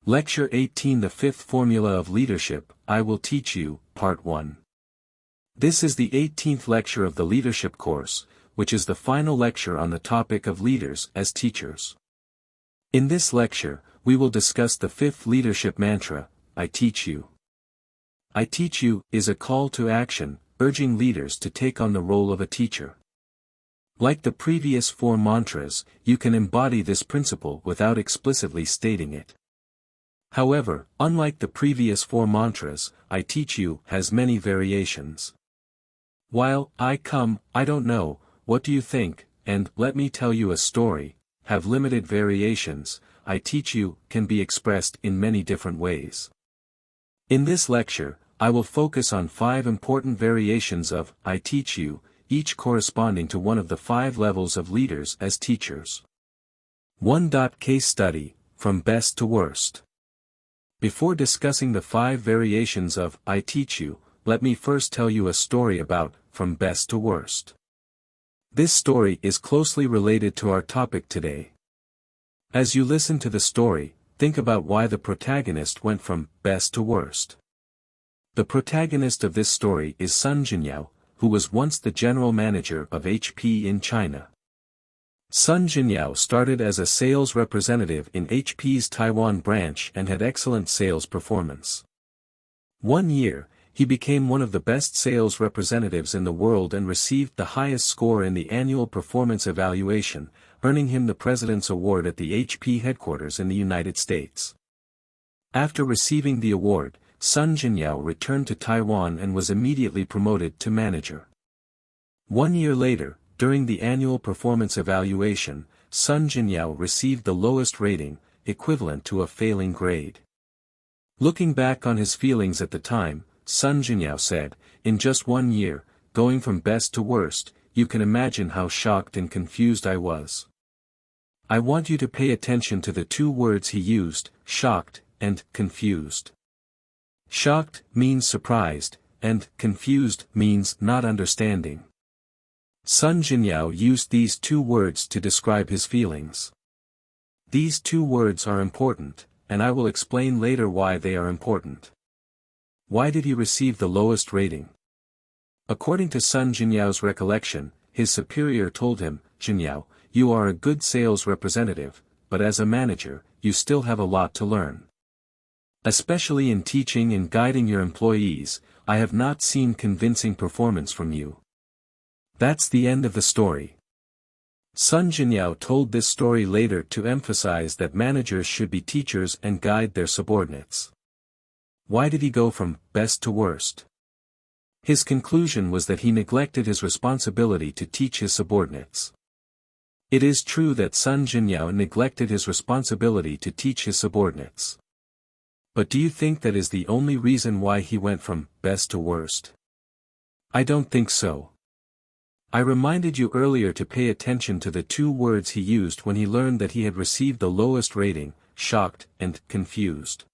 Lecture 18, The Fifth Formula of Leadership, I Will Teach You, Part 1. This is the 18th lecture of the leadership course, which is the final lecture on the topic of leaders as teachers. In this lecture, we will discuss the fifth leadership mantra, I teach you. I teach you is a call to action, urging leaders to take on the role of a teacher. Like the previous four mantras, you can embody this principle without explicitly stating it. However, unlike the previous four mantras, I teach you has many variations. While I come, I don't know, what do you think, and let me tell you a story, have limited variations, I teach you can be expressed in many different ways. In this lecture, I will focus on 5 important variations of I teach you, each corresponding to one of the 5 levels of leaders as teachers. 1. Case study, from best to worst. Before discussing the 5 variations of I teach you, let me first tell you a story about from best to worst. This story is closely related to our topic today. As you listen to the story, think about why the protagonist went from best to worst. The protagonist of this story is Sun Jinyao, who was once the general manager of HP in China. Sun Jinyao started as a sales representative in HP's Taiwan branch and had excellent sales performance. One year, he became one of the best sales representatives in the world and received the highest score in the annual performance evaluation, earning him the President's Award at the HP headquarters in the United States. After receiving the award, Sun Jinyao returned to Taiwan and was immediately promoted to manager. 1 year later, during the annual performance evaluation, Sun Jinyao received the lowest rating, equivalent to a failing grade. Looking back on his feelings at the time, Sun Jinyao said, in just 1 year, going from best to worst, you can imagine how shocked and confused I was. I want you to pay attention to the 2 words he used, shocked, and confused. Shocked means surprised, and confused means not understanding. Sun Jinyao used these 2 words to describe his feelings. These 2 words are important, and I will explain later why they are important. Why did he receive the lowest rating? According to Sun Jinyao's recollection, his superior told him, Jinyao, you are a good sales representative, but as a manager, you still have a lot to learn. Especially in teaching and guiding your employees, I have not seen convincing performance from you. That's the end of the story. Sun Jinyao told this story later to emphasize that managers should be teachers and guide their subordinates. Why did he go from best to worst? His conclusion was that he neglected his responsibility to teach his subordinates. It is true that Sun Jinyao neglected his responsibility to teach his subordinates. But do you think that is the only reason why he went from best to worst? I don't think so. I reminded you earlier to pay attention to the 2 words he used when he learned that he had received the lowest rating, shocked and confused.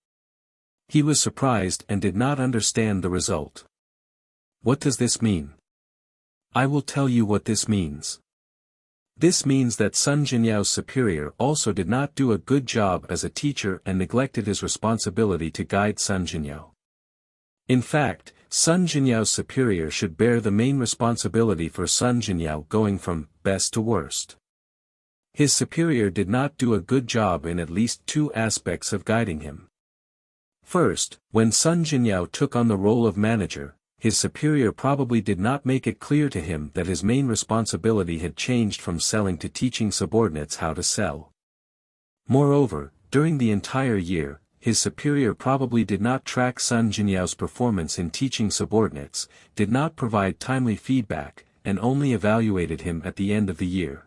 He was surprised and did not understand the result. What does this mean? I will tell you what this means. This means that Sun Jinyao's superior also did not do a good job as a teacher and neglected his responsibility to guide Sun Jinyao. In fact, Sun Jinyao's superior should bear the main responsibility for Sun Jinyao going from best to worst. His superior did not do a good job in at least 2 aspects of guiding him. First, when Sun Jinyao took on the role of manager, his superior probably did not make it clear to him that his main responsibility had changed from selling to teaching subordinates how to sell. Moreover, during the entire year, his superior probably did not track Sun Jinyao's performance in teaching subordinates, did not provide timely feedback, and only evaluated him at the end of the year.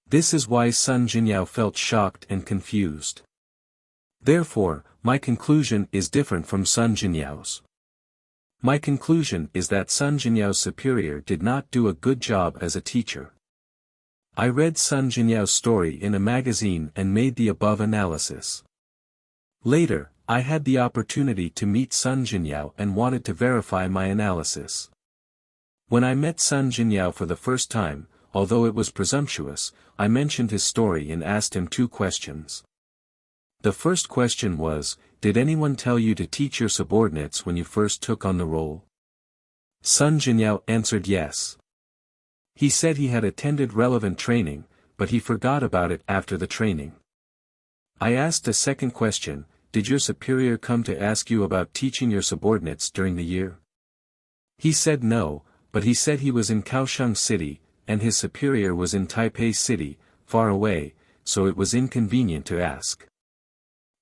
This is why Sun Jinyao felt shocked and confused. Therefore, my conclusion is different from Sun Jinyao's. My conclusion is that Sun Jinyao's superior did not do a good job as a teacher. I read Sun Jinyao's story in a magazine and made the above analysis. Later, I had the opportunity to meet Sun Jinyao and wanted to verify my analysis. When I met Sun Jinyao for the first time, although it was presumptuous, I mentioned his story and asked him 2 questions. The first question was, did anyone tell you to teach your subordinates when you first took on the role? Sun Jinyao answered yes. He said he had attended relevant training, but he forgot about it after the training. I asked a second question, did your superior come to ask you about teaching your subordinates during the year? He said no, but he said he was in Kaohsiung City, and his superior was in Taipei City, far away, so it was inconvenient to ask.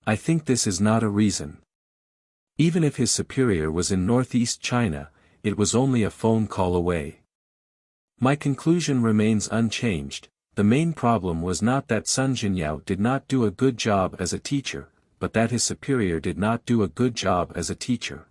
I think this is not a reason. Even if his superior was in northeast China, it was only a phone call away. My conclusion remains unchanged. The main problem was not that Sun Jinyao did not do a good job as a teacher, but that his superior did not do a good job as a teacher.